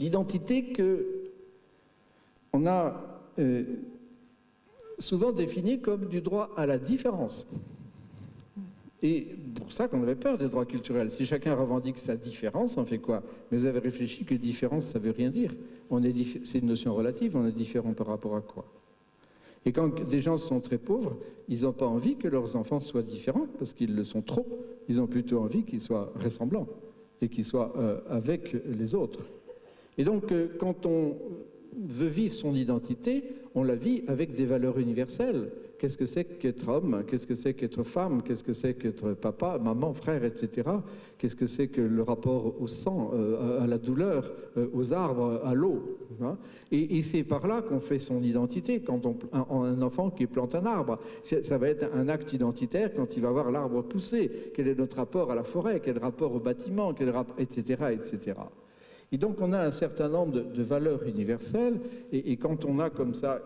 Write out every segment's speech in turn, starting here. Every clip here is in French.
L'identité qu'on a souvent définie comme du droit à la différence. Et pour ça qu'on avait peur des droits culturels. Si chacun revendique sa différence, on fait quoi? Mais vous avez réfléchi que différence, ça ne veut rien dire. C'est une notion relative, on est différent par rapport à quoi? Et quand des gens sont très pauvres, ils n'ont pas envie que leurs enfants soient différents, parce qu'ils le sont trop. Ils ont plutôt envie qu'ils soient ressemblants, et qu'ils soient avec les autres. Et donc, quand on veut vivre son identité, on la vit avec des valeurs universelles. Qu'est-ce que c'est qu'être homme? Qu'est-ce que c'est qu'être femme? Qu'est-ce que c'est qu'être papa, maman, frère, etc. Qu'est-ce que c'est que le rapport au sang, à la douleur, aux arbres, à l'eau, hein? Et c'est par là qu'on fait son identité. Quand un enfant qui plante un arbre, ça va être un acte identitaire quand il va voir l'arbre pousser. Quel est notre rapport à la forêt? Quel rapport au bâtiment? Etc., etc. Et donc on a un certain nombre de valeurs universelles, et quand on a comme ça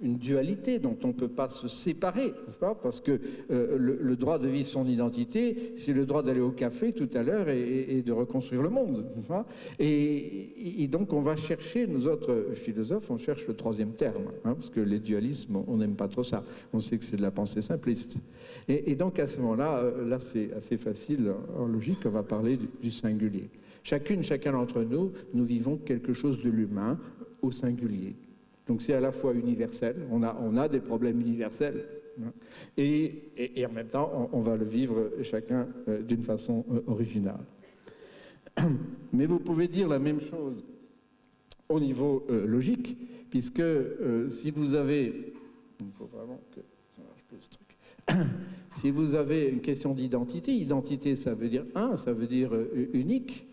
une dualité dont on ne peut pas se séparer, n'est-ce pas? Parce que le droit de vivre son identité, c'est le droit d'aller au café tout à l'heure et de reconstruire le monde, n'est-ce pas? Et donc on va chercher, nous autres philosophes, on cherche le troisième terme, hein, parce que les dualismes, on n'aime pas trop ça. On sait que c'est de la pensée simpliste. Et donc à ce moment-là, là c'est assez facile, en logique, on va parler du singulier. Chacun d'entre nous, nous vivons quelque chose de l'humain au singulier. Donc c'est à la fois universel, on a des problèmes universels, hein, et en même temps, on va le vivre chacun d'une façon originale. Mais vous pouvez dire la même chose au niveau logique, puisque si vous avez... Il faut vraiment que ça marche plus ce truc. Si vous avez une question d'identité, identité ça veut dire ça veut dire unique.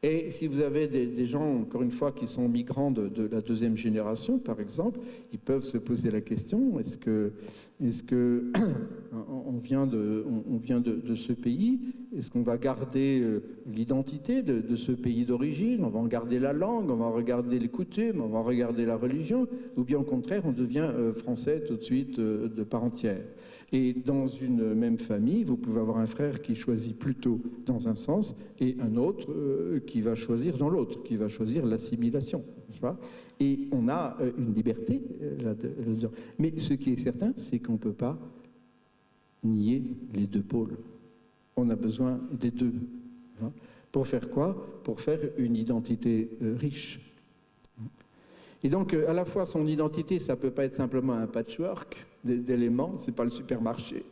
Et si vous avez des gens, encore une fois, qui sont migrants de la deuxième génération, par exemple, ils peuvent se poser la question, est-ce que on vient de ce pays? Est-ce qu'on va garder l'identité de ce pays d'origine? On va en garder la langue, on va regarder les coutumes, on va regarder la religion? Ou bien au contraire, on devient français tout de suite de part entière? Et dans une même famille, vous pouvez avoir un frère qui choisit plutôt dans un sens et un autre qui va choisir dans l'autre, qui va choisir l'assimilation. Et on a une liberté là-dedans. Mais ce qui est certain, c'est qu'on ne peut pas nier les deux pôles. On a besoin des deux. Pour faire quoi? Pour faire une identité riche. Et donc, à la fois, son identité, ça ne peut pas être simplement un patchwork d'éléments, ce n'est pas le supermarché.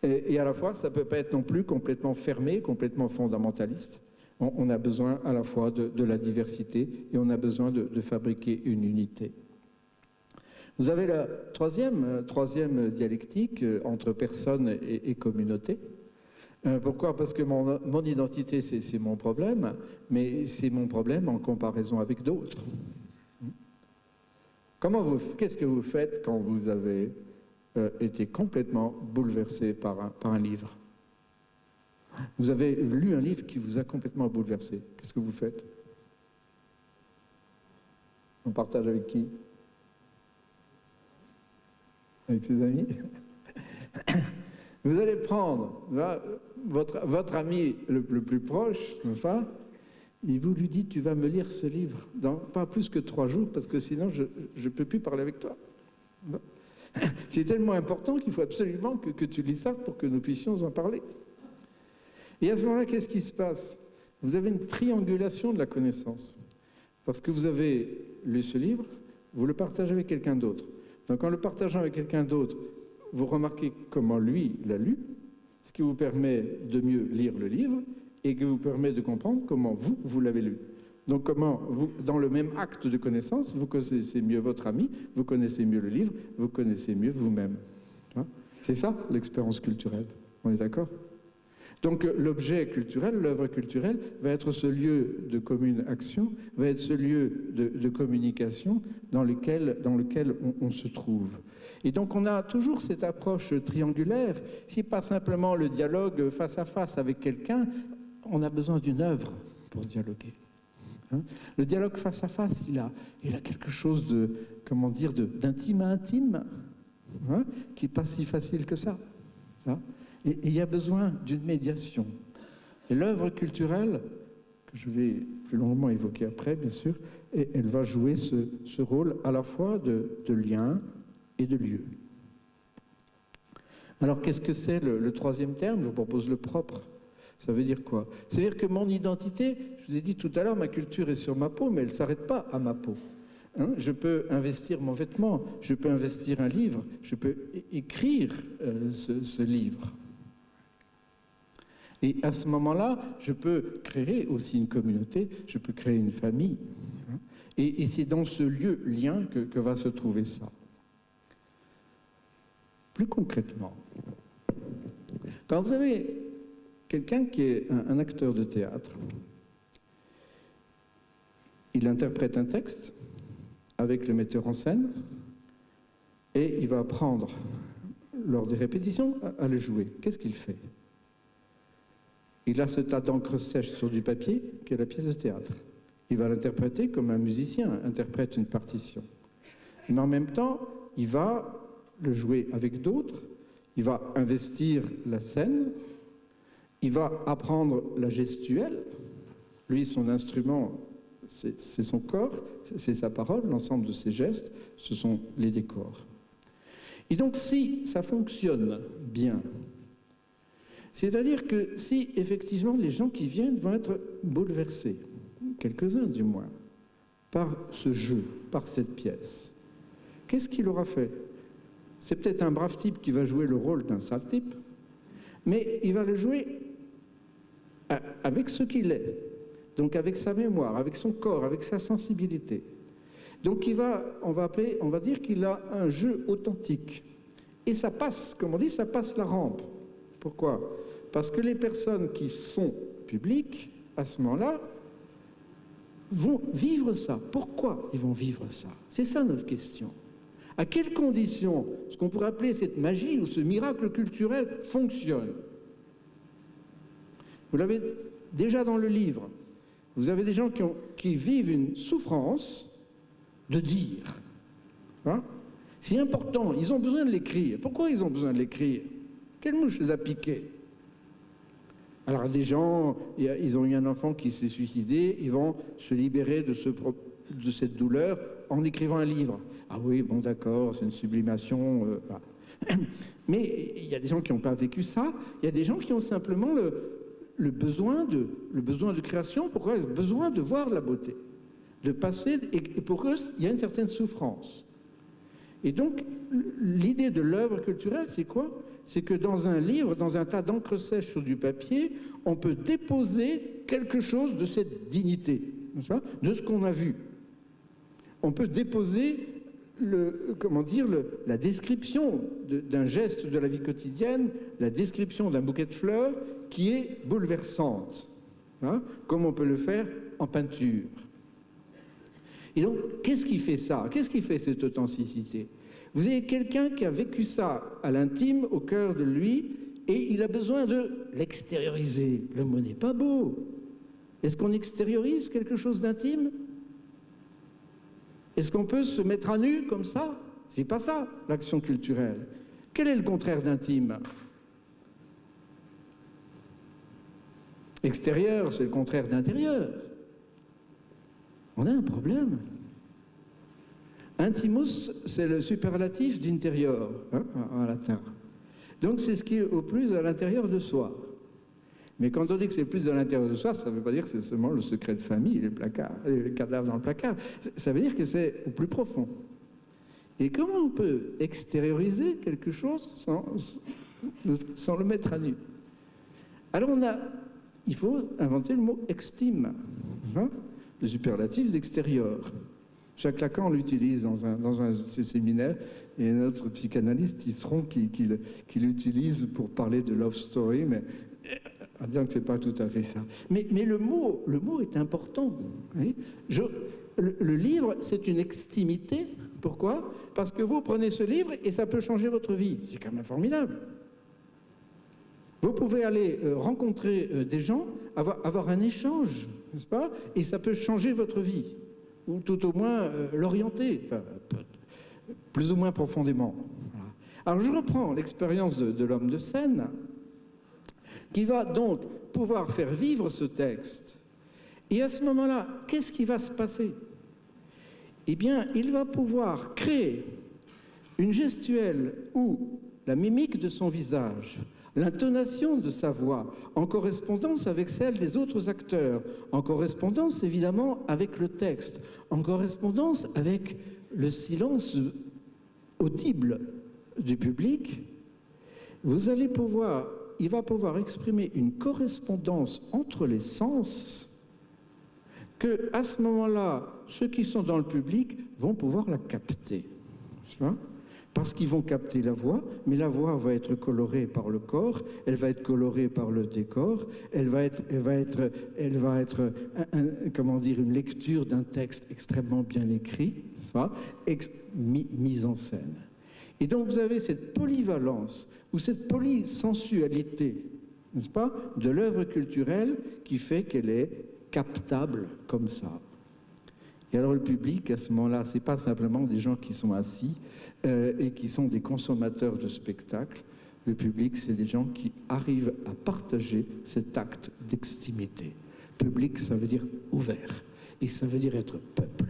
Et à la fois, ça ne peut pas être non plus complètement fermé, complètement fondamentaliste. On a besoin à la fois de la diversité et on a besoin de fabriquer une unité. Vous avez la troisième dialectique entre personne et communauté. Pourquoi? Parce que mon identité, c'est mon problème, mais c'est mon problème en comparaison avec d'autres. Qu'est-ce que vous faites quand vous avez été complètement bouleversé par un livre? Vous avez lu un livre qui vous a complètement bouleversé. Qu'est-ce que vous faites? On partage avec qui? Avec ses amis? Vous allez prendre votre ami le plus proche, enfin, et vous lui dites, tu vas me lire ce livre dans pas plus que 3 jours, parce que sinon je ne peux plus parler avec toi. C'est tellement important qu'il faut absolument que tu lis ça pour que nous puissions en parler. Et à ce moment-là, qu'est-ce qui se passe? Vous avez une triangulation de la connaissance. Parce que vous avez lu ce livre, vous le partagez avec quelqu'un d'autre. Donc en le partageant avec quelqu'un d'autre, vous remarquez comment lui l'a lu, ce qui vous permet de mieux lire le livre, et qui vous permet de comprendre comment vous l'avez lu. Donc comment, dans le même acte de connaissance, vous connaissez mieux votre ami, vous connaissez mieux le livre, vous connaissez mieux vous-même. C'est ça, l'expérience culturelle. On est d'accord? Donc l'objet culturel, l'œuvre culturelle, va être ce lieu de commune action, va être ce lieu de communication dans lequel on se trouve. Et donc on a toujours cette approche triangulaire. Si pas simplement le dialogue face à face avec quelqu'un, on a besoin d'une œuvre pour dialoguer. Le dialogue face à face, il a quelque chose d'intime à intime, qui n'est pas si facile que ça. Et il y a besoin d'une médiation. Et l'œuvre culturelle, que je vais plus longuement évoquer après, bien sûr, et elle va jouer ce rôle à la fois de lien et de lieu. Alors, qu'est-ce que c'est le troisième terme? Je vous propose le propre. Ça veut dire quoi? C'est-à-dire que mon identité, je vous ai dit tout à l'heure, ma culture est sur ma peau, mais elle ne s'arrête pas à ma peau. Hein, je peux investir mon vêtement, je peux investir un livre, je peux écrire ce livre. Et à ce moment-là, je peux créer aussi une communauté, je peux créer une famille. Et c'est dans ce lieu-lien que va se trouver ça. Plus concrètement, quand vous avez quelqu'un qui est un acteur de théâtre, il interprète un texte avec le metteur en scène et il va apprendre, lors des répétitions, à le jouer. Qu'est-ce qu'il fait? Il a ce tas d'encre sèche sur du papier qui est la pièce de théâtre. Il va l'interpréter comme un musicien interprète une partition. Mais en même temps, il va le jouer avec d'autres, il va investir la scène, il va apprendre la gestuelle. Lui, son instrument, c'est son corps, c'est sa parole, l'ensemble de ses gestes, ce sont les décors. Et donc, si ça fonctionne bien, c'est-à-dire que si, effectivement, les gens qui viennent vont être bouleversés, quelques-uns du moins, par ce jeu, par cette pièce, qu'est-ce qu'il aura fait? C'est peut-être un brave type qui va jouer le rôle d'un sale type, mais il va le jouer avec ce qu'il est, donc avec sa mémoire, avec son corps, avec sa sensibilité. Donc on va dire qu'il a un jeu authentique. Et ça passe, comme on dit, ça passe la rampe. Pourquoi? Parce que les personnes qui sont publiques, à ce moment-là, vont vivre ça. Pourquoi ils vont vivre ça? C'est ça notre question. À quelles conditions ce qu'on pourrait appeler cette magie ou ce miracle culturel fonctionne? Vous l'avez déjà dans le livre. Vous avez des gens qui vivent une souffrance de dire. Hein? C'est important, ils ont besoin de l'écrire. Pourquoi ils ont besoin de l'écrire? Quelle mouche les a piqués? Alors des gens, ils ont eu un enfant qui s'est suicidé, ils vont se libérer de cette douleur en écrivant un livre. Ah oui, bon d'accord, c'est une sublimation. Mais il y a des gens qui n'ont pas vécu ça, il y a des gens qui ont simplement le besoin de création. Pourquoi? Le besoin de voir la beauté, de passer, et pour eux, il y a une certaine souffrance. Et donc, l'idée de l'œuvre culturelle, c'est quoi? C'est que dans un livre, dans un tas d'encre sèche sur du papier, on peut déposer quelque chose de cette dignité, n'est-ce pas? De ce qu'on a vu. On peut déposer la description d'un geste de la vie quotidienne, la description d'un bouquet de fleurs qui est bouleversante, hein, comme on peut le faire en peinture. Et donc, qu'est-ce qui fait ça? Qu'est-ce qui fait cette authenticité? Vous avez quelqu'un qui a vécu ça à l'intime, au cœur de lui, et il a besoin de l'extérioriser. Le mot n'est pas beau. Est-ce qu'on extériorise quelque chose d'intime? Est-ce qu'on peut se mettre à nu comme ça? C'est pas ça, l'action culturelle. Quel est le contraire d'intime? Extérieur, c'est le contraire d'intérieur. On a un problème. Intimus, c'est le superlatif d'intérieur, hein, en latin. Donc c'est ce qui est au plus à l'intérieur de soi. Mais quand on dit que c'est plus à l'intérieur de soi, ça ne veut pas dire que c'est seulement le secret de famille, le cadavre dans le placard. Ça veut dire que c'est au plus profond. Et comment on peut extérioriser quelque chose sans le mettre à nu? Alors il faut inventer le mot extime, hein, le superlatif d'extérieur. Jacques Lacan l'utilise dans un de ses séminaires, et un autre psychanalyste, Tisseron, qui l'utilise pour parler de love story, mais en disant que ce n'est pas tout à fait ça. Mais le mot est important. Oui. Le livre, c'est une extimité. Pourquoi? Parce que vous prenez ce livre et ça peut changer votre vie. C'est quand même formidable. Vous pouvez aller rencontrer des gens, avoir un échange, n'est-ce pas? Et ça peut changer votre vie, ou tout au moins l'orienter, enfin, plus ou moins profondément. Voilà. Alors je reprends l'expérience de l'homme de scène, qui va donc pouvoir faire vivre ce texte. Et à ce moment-là, qu'est-ce qui va se passer? Eh bien, il va pouvoir créer une gestuelle où la mimique de son visage, l'intonation de sa voix, en correspondance avec celle des autres acteurs, en correspondance évidemment avec le texte, en correspondance avec le silence audible du public, il va pouvoir exprimer une correspondance entre les sens que, à ce moment-là, ceux qui sont dans le public vont pouvoir la capter. Parce qu'ils vont capter la voix, mais la voix va être colorée par le corps, elle va être colorée par le décor, elle va être une lecture d'un texte extrêmement bien écrit, mise en scène. Et donc vous avez cette polyvalence ou cette polysensualité, n'est-ce pas, de l'œuvre culturelle qui fait qu'elle est captable comme ça. Et alors le public, à ce moment-là, ce n'est pas simplement des gens qui sont assis et qui sont des consommateurs de spectacles. Le public, c'est des gens qui arrivent à partager cet acte d'extimité. Public, ça veut dire ouvert, et ça veut dire être peuple.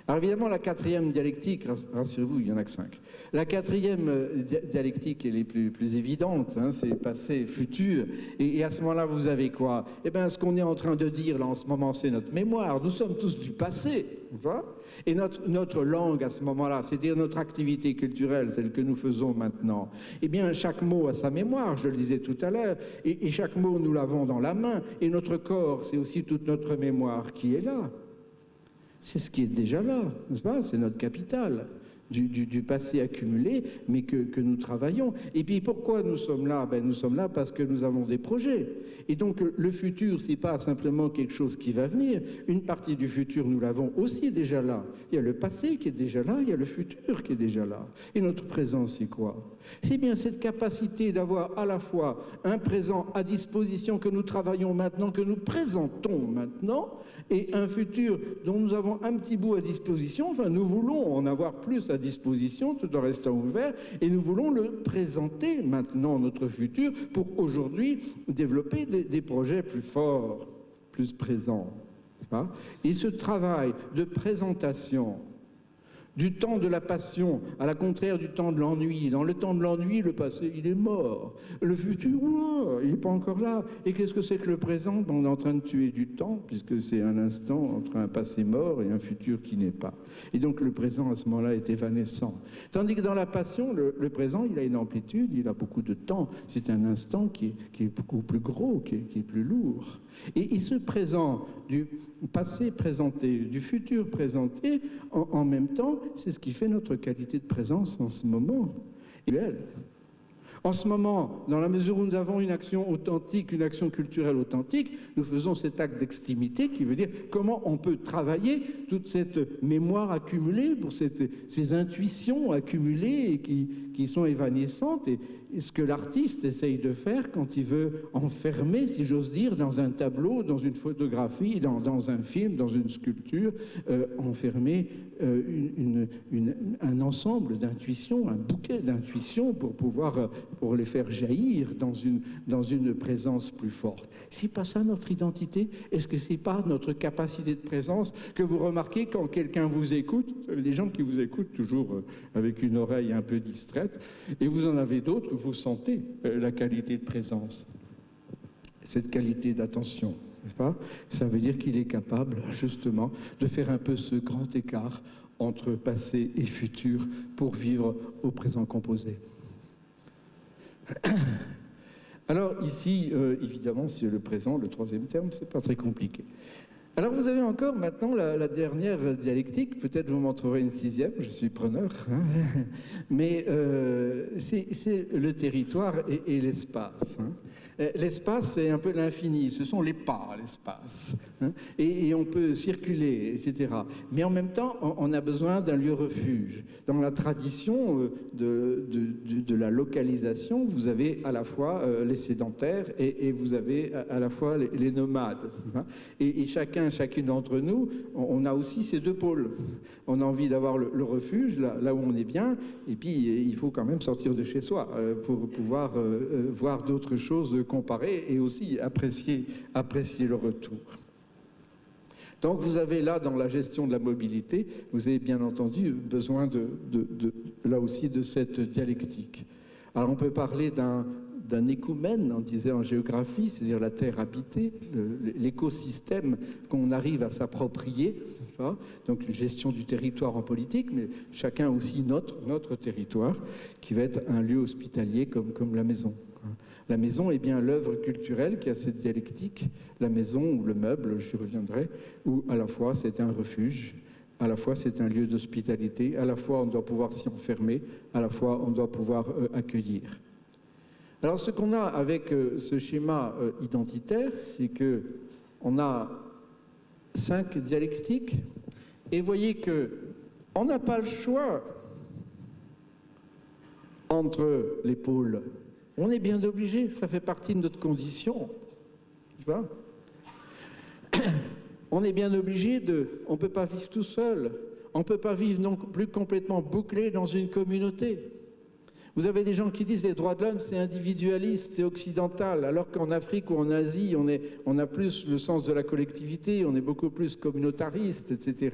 Alors évidemment, la quatrième dialectique, rassurez-vous, il y en a que 5. La quatrième dialectique, elle est plus évidente, hein, c'est passé, futur. Et à ce moment-là, vous avez quoi? Eh bien, ce qu'on est en train de dire là en ce moment, c'est notre mémoire. Nous sommes tous du passé. Et notre langue à ce moment-là, c'est-à-dire notre activité culturelle, celle que nous faisons maintenant, eh bien, chaque mot a sa mémoire, je le disais tout à l'heure, et chaque mot, nous l'avons dans la main. Et notre corps, c'est aussi toute notre mémoire qui est là. C'est ce qui est déjà là, n'est-ce pas? C'est notre capital du passé accumulé, mais que nous travaillons. Et puis pourquoi nous sommes là? Ben, nous sommes là parce que nous avons des projets. Et donc le futur, c'est pas simplement quelque chose qui va venir. Une partie du futur, nous l'avons aussi déjà là. Il y a le passé qui est déjà là, il y a le futur qui est déjà là. Et notre présent, c'est quoi? C'est bien cette capacité d'avoir à la fois un présent à disposition que nous travaillons maintenant, que nous présentons maintenant, et un futur dont nous avons un petit bout à disposition. Enfin, nous voulons en avoir plus à disposition tout en restant ouvert, et nous voulons le présenter maintenant, notre futur, pour aujourd'hui développer des projets plus forts, plus présents. Et ce travail de présentation du temps de la passion, à la contraire du temps de l'ennui. Dans le temps de l'ennui, le passé, il est mort. Le futur, il n'est pas encore là. Et qu'est-ce que c'est que le présent? On est en train de tuer du temps, puisque c'est un instant entre un passé mort et un futur qui n'est pas. Et donc le présent, à ce moment-là, est évanescent. Tandis que dans la passion, le présent, il a une amplitude, il a beaucoup de temps. C'est un instant qui est beaucoup plus gros, qui est plus lourd. Et ce présent, du passé présenté, du futur présenté, en même temps, c'est ce qui fait notre qualité de présence en ce moment. Et elle, en ce moment, dans la mesure où nous avons une action authentique, une action culturelle authentique, nous faisons cet acte d'extimité qui veut dire comment on peut travailler toute cette mémoire accumulée, pour ces intuitions accumulées et qui sont évanescentes, et ce que l'artiste essaye de faire quand il veut enfermer, si j'ose dire, dans un tableau, dans une photographie, dans un film, dans une sculpture, enfermer un ensemble d'intuitions, un bouquet d'intuitions pour les faire jaillir dans une présence plus forte. C'est pas ça notre identité? Est-ce que c'est pas notre capacité de présence que vous remarquez quand quelqu'un vous écoute? Vous avez des gens qui vous écoutent toujours avec une oreille un peu distraite, et vous en avez d'autres, vous sentez la qualité de présence, cette qualité d'attention. N'est-ce pas? Ça veut dire qu'il est capable, justement, de faire un peu ce grand écart entre passé et futur pour vivre au présent composé. Alors ici, évidemment, c'est le présent, le troisième terme, c'est pas très compliqué. Alors vous avez encore maintenant la dernière dialectique, peut-être vous m'en trouverez une sixième, je suis preneur, hein. Mais c'est le territoire et l'espace. Hein. L'espace, c'est un peu l'infini, ce sont les pas, l'espace. Hein. Et on peut circuler, etc. Mais en même temps, on a besoin d'un lieu refuge. Dans la tradition de la localisation, vous avez à la fois les sédentaires et vous avez à la fois les nomades. Hein. Et chacune d'entre nous, on a aussi ces deux pôles. On a envie d'avoir le refuge, là où on est bien, et puis il faut quand même sortir de chez soi pour pouvoir voir d'autres choses comparées et aussi apprécier le retour. Donc vous avez là, dans la gestion de la mobilité, vous avez bien entendu besoin là aussi de cette dialectique. Alors on peut parler d'un écoumène, on disait en géographie, c'est-à-dire la terre habitée, l'écosystème qu'on arrive à s'approprier, donc une gestion du territoire en politique, mais chacun aussi notre territoire, qui va être un lieu hospitalier comme la maison. La maison est bien l'œuvre culturelle qui a cette dialectique, la maison ou le meuble, j'y reviendrai, où à la fois c'est un refuge, à la fois c'est un lieu d'hospitalité, à la fois on doit pouvoir s'y enfermer, à la fois on doit pouvoir accueillir. Alors ce qu'on a avec ce schéma identitaire, c'est qu'on a 5 dialectiques, et vous voyez qu'on n'a pas le choix entre les pôles. On est bien obligé, ça fait partie de notre condition. C'est pas ? On est bien obligé on ne peut pas vivre tout seul, on ne peut pas vivre non plus complètement bouclé dans une communauté. Vous avez des gens qui disent les droits de l'homme c'est individualiste, c'est occidental, alors qu'en Afrique ou en Asie on a plus le sens de la collectivité, on est beaucoup plus communautariste, etc.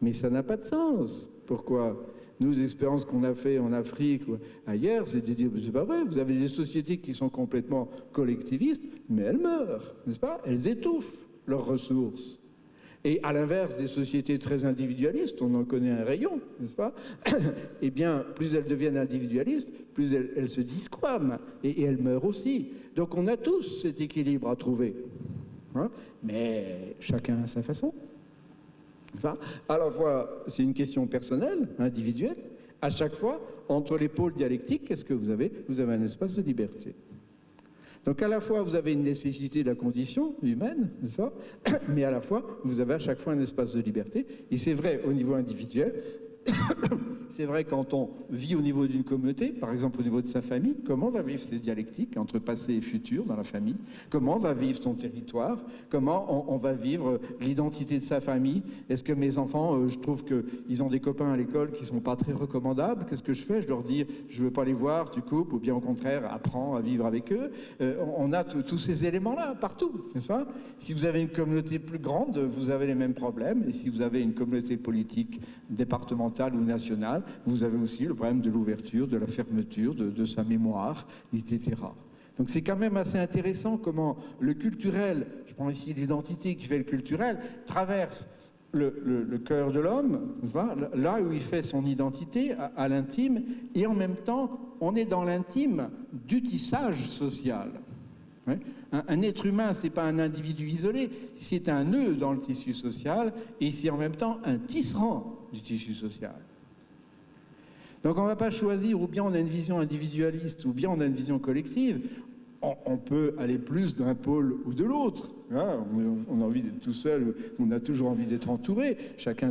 Mais ça n'a pas de sens. Pourquoi ? Nous, les expériences qu'on a fait en Afrique ou ailleurs, c'est de dire, c'est pas vrai, vous avez des sociétés qui sont complètement collectivistes, mais elles meurent, n'est-ce pas ? Elles étouffent leurs ressources. Et à l'inverse des sociétés très individualistes, on en connaît un rayon, n'est-ce pas ? Eh bien, plus elles deviennent individualistes, plus elles se disquament, et elles meurent aussi. Donc on a tous cet équilibre à trouver. Hein ? Mais chacun à sa façon. À la fois, c'est une question personnelle, individuelle. À chaque fois, entre les pôles dialectiques, qu'est-ce que vous avez ? Vous avez un espace de liberté. Donc à la fois, vous avez une nécessité de la condition humaine, n'est-ce pas ? Mais à la fois, vous avez à chaque fois un espace de liberté. Et c'est vrai au niveau individuel, c'est vrai quand on vit au niveau d'une communauté, par exemple au niveau de sa famille, comment on va vivre ces dialectiques entre passé et futur dans la famille, comment on va vivre son territoire, comment on va vivre l'identité de sa famille. Est-ce que mes enfants, je trouve qu'ils ont des copains à l'école qui ne sont pas très recommandables, qu'est-ce que je fais ? Je leur dis, je ne veux pas les voir, tu coupes, ou bien au contraire, apprends à vivre avec eux. On a tous ces éléments-là, partout, n'est-ce pas ? Si vous avez une communauté plus grande, vous avez les mêmes problèmes, et si vous avez une communauté politique départementale ou nationale, vous avez aussi le problème de l'ouverture, de la fermeture, de sa mémoire, etc. Donc c'est quand même assez intéressant comment le culturel, je prends ici l'identité qui fait le culturel, traverse le cœur de l'homme, là où il fait son identité, à l'intime, et en même temps, on est dans l'intime du tissage social. Un être humain, ce n'est pas un individu isolé, c'est un nœud dans le tissu social, et c'est en même temps un tisserand du tissu social. Donc on ne va pas choisir, ou bien on a une vision individualiste, ou bien on a une vision collective. On peut aller plus d'un pôle ou de l'autre. On a envie d'être tout seul, on a toujours envie d'être entouré, chacun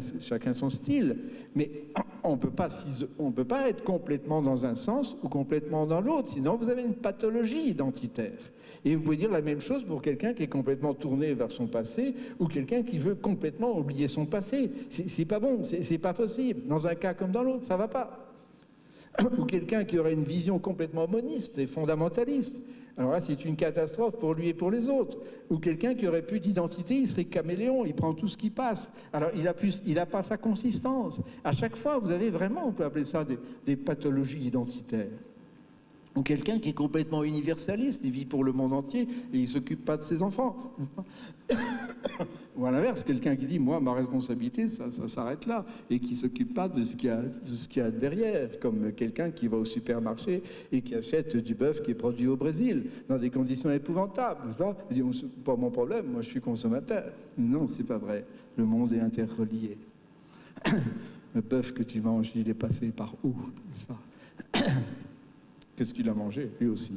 son style. Mais on ne peut pas être complètement dans un sens ou complètement dans l'autre, sinon vous avez une pathologie identitaire. Et vous pouvez dire la même chose pour quelqu'un qui est complètement tourné vers son passé ou quelqu'un qui veut complètement oublier son passé. C'est pas bon, c'est pas possible. Dans un cas comme dans l'autre, ça va pas. Ou quelqu'un qui aurait une vision complètement moniste et fondamentaliste. Alors là, c'est une catastrophe pour lui et pour les autres. Ou quelqu'un qui aurait plus d'identité, il serait caméléon, il prend tout ce qui passe. Alors il a pas sa consistance. À chaque fois, vous avez vraiment, on peut appeler ça des pathologies identitaires. Ou quelqu'un qui est complètement universaliste, il vit pour le monde entier et il ne s'occupe pas de ses enfants. Ou à l'inverse, quelqu'un qui dit, moi, ma responsabilité, ça s'arrête là, et qui ne s'occupe pas de ce qu'il y a derrière, comme quelqu'un qui va au supermarché et qui achète du bœuf qui est produit au Brésil, dans des conditions épouvantables. Il dit, c'est pas mon problème, moi je suis consommateur. Non, c'est pas vrai. Le monde est interrelié. Le bœuf que tu manges, il est passé par où ? Qu'est-ce qu'il a mangé, lui aussi.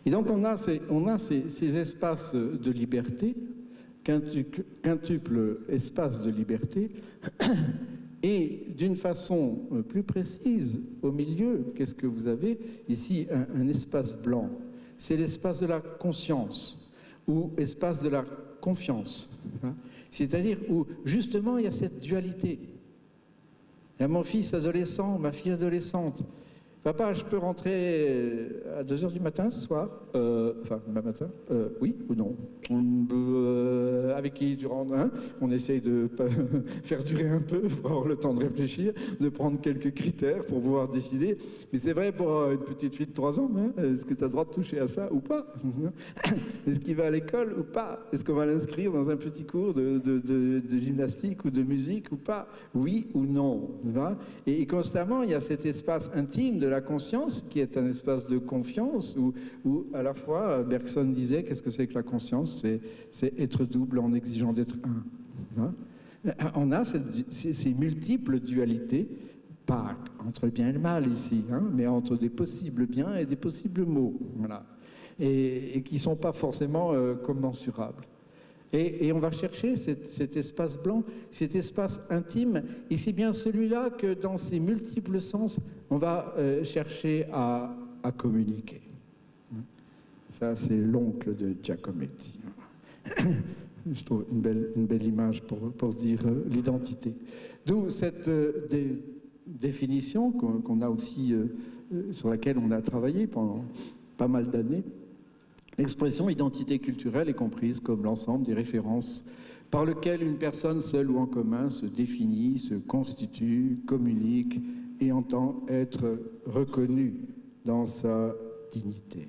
Et donc on a ces espaces de liberté, quintuple espace de liberté, et d'une façon plus précise, au milieu, qu'est-ce que vous avez ici ? Un espace blanc. C'est l'espace de la conscience, ou espace de la confiance. C'est-à-dire où, justement, il y a cette dualité. Il y a mon fils adolescent, ma fille adolescente. Papa, je peux rentrer à 2 heures du matin ce soir? Enfin, demain matin? Oui ou non? Avec qui tu rentres, hein? On essaye de faire durer un peu pour avoir le temps de réfléchir, de prendre quelques critères pour pouvoir décider. Mais c'est vrai pour une petite fille de 3 ans, hein? Est-ce que tu as le droit de toucher à ça ou pas? Est-ce qu'il va à l'école ou pas? Est-ce qu'on va l'inscrire dans un petit cours de gymnastique ou de musique ou pas? Oui ou non? Et constamment, il y a cet espace intime de la conscience qui est un espace de confiance où à la fois Bergson disait qu'est-ce que c'est que la conscience? C'est être double en exigeant d'être un. On a ces multiples dualités, pas entre le bien et le mal ici, hein, mais entre des possibles biens et des possibles maux, voilà, et qui ne sont pas forcément commensurables. Et on va chercher cet espace blanc, cet espace intime, et c'est bien celui-là que dans ses multiples sens, on va chercher à communiquer. Ça, c'est l'oncle de Giacometti. Je trouve une belle image pour dire l'identité. D'où cette définition qu'on a aussi, sur laquelle on a travaillé pendant pas mal d'années. L'expression identité culturelle est comprise comme l'ensemble des références par lesquelles une personne seule ou en commun se définit, se constitue, communique et entend être reconnue dans sa dignité.